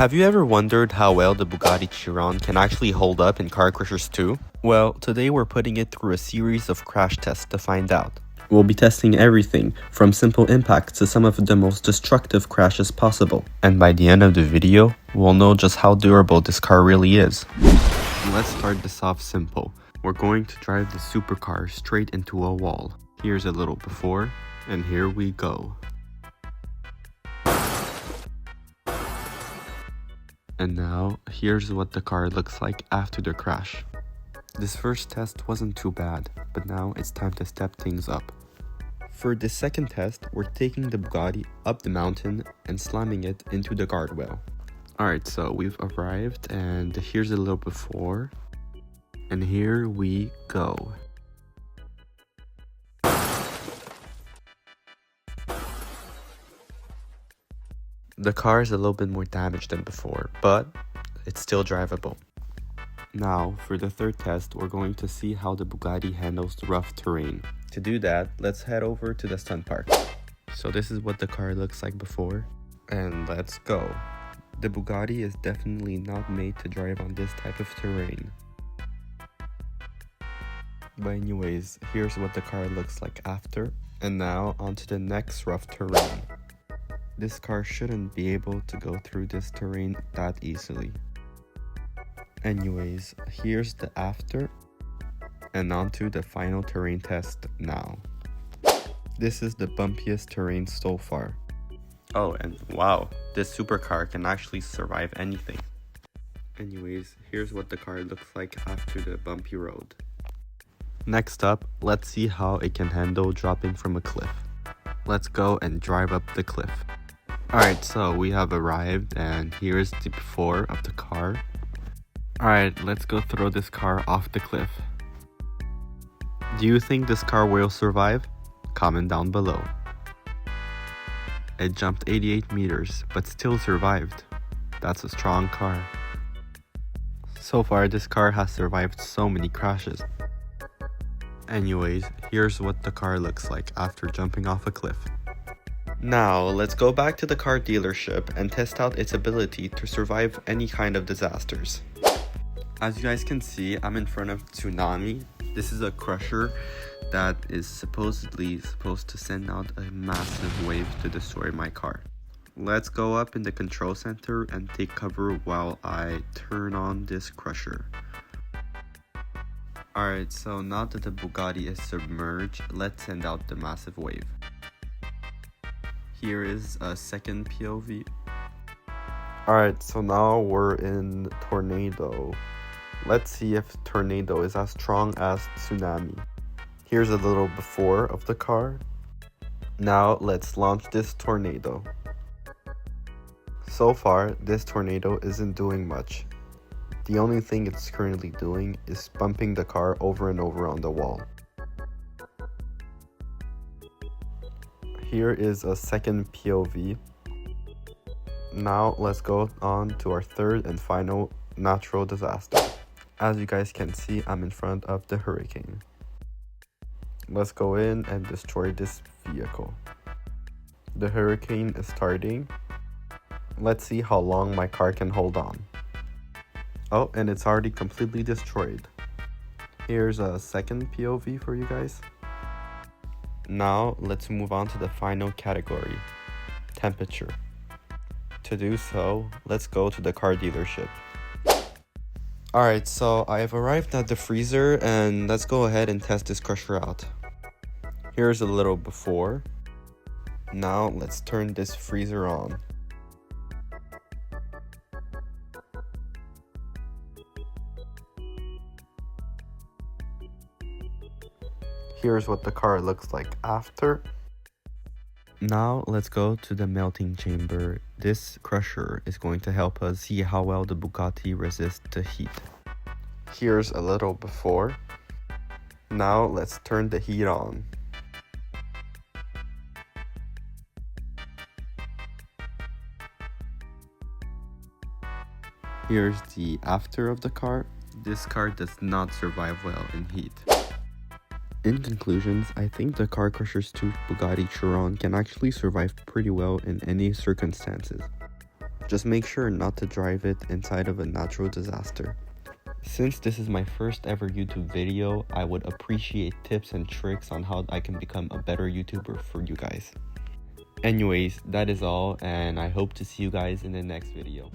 Have you ever wondered how well the Bugatti Chiron can actually hold up in car crashers too? Well, today we're putting it through a series of crash tests to find out. We'll be testing everything, from simple impacts to some of the most destructive crashes possible. And by the end of the video, we'll know just how durable this car really is. Let's start this off simple. We're going to drive the supercar straight into a wall. Here's a little before, and here we go. And now, here's what the car looks like after the crash. This first test wasn't too bad, but now it's time to step things up. For this second test, we're taking the Bugatti up the mountain and slamming it into the guardrail. Alright, so we've arrived, and here's a little before, and here we go. The car is a little bit more damaged than before, but it's still drivable. Now, for the third test, we're going to see how the Bugatti handles the rough terrain. To do that, let's head over to the stunt park. So this is what the car looks like before, and let's go. The Bugatti is definitely not made to drive on this type of terrain. But anyways, here's what the car looks like after, and now onto the next rough terrain. This car shouldn't be able to go through this terrain that easily. Anyways, here's the after, and onto the final terrain test now. This is the bumpiest terrain so far. Oh, and wow, this supercar can actually survive anything. Anyways, here's what the car looks like after the bumpy road. Next up, let's see how it can handle dropping from a cliff. Let's go and drive up the cliff. Alright, so we have arrived, and here's the before of the car. Alright, let's go throw this car off the cliff. Do you think this car will survive? Comment down below. It jumped 88 meters, but still survived. That's a strong car. So far, this car has survived so many crashes. Anyways, here's what the car looks like after jumping off a cliff. Now, let's go back to the car dealership and test out its ability to survive any kind of disasters. As you guys can see, I'm in front of Tsunami. This is a crusher that is supposedly supposed to send out a massive wave to destroy my car. Let's go up in the control center and take cover while I turn on this crusher. Alright, so now that the Bugatti is submerged, let's send out the massive wave. Here is a second POV. Alright, so now we're in Tornado. Let's see if Tornado is as strong as Tsunami. Here's a little before of the car. Now let's launch this Tornado. So far, this Tornado isn't doing much. The only thing it's currently doing is bumping the car over and over on the wall. Here is a second POV. Now let's go on to our third and final natural disaster. As you guys can see, I'm in front of the hurricane. Let's go in and destroy this vehicle. The hurricane is starting. Let's see how long my car can hold on. Oh, and it's already completely destroyed. Here's a second POV for you guys. Now, let's move on to the final category, temperature. To do so, let's go to the car dealership. Alright, so I've arrived at the freezer, and let's go ahead and test this crusher out. Here's a little before. Now, let's turn this freezer on. Here's what the car looks like after. Now let's go to the melting chamber. This crusher is going to help us see how well the Bugatti resists the heat. Here's a little before. Now let's turn the heat on. Here's the after of the car. This car does not survive well in heat. In conclusions, I think the Car Crushers 2 Bugatti Chiron can actually survive pretty well in any circumstances. Just make sure not to drive it inside of a natural disaster. Since this is my first ever YouTube video, I would appreciate tips and tricks on how I can become a better YouTuber for you guys. Anyways, that is all, and I hope to see you guys in the next video.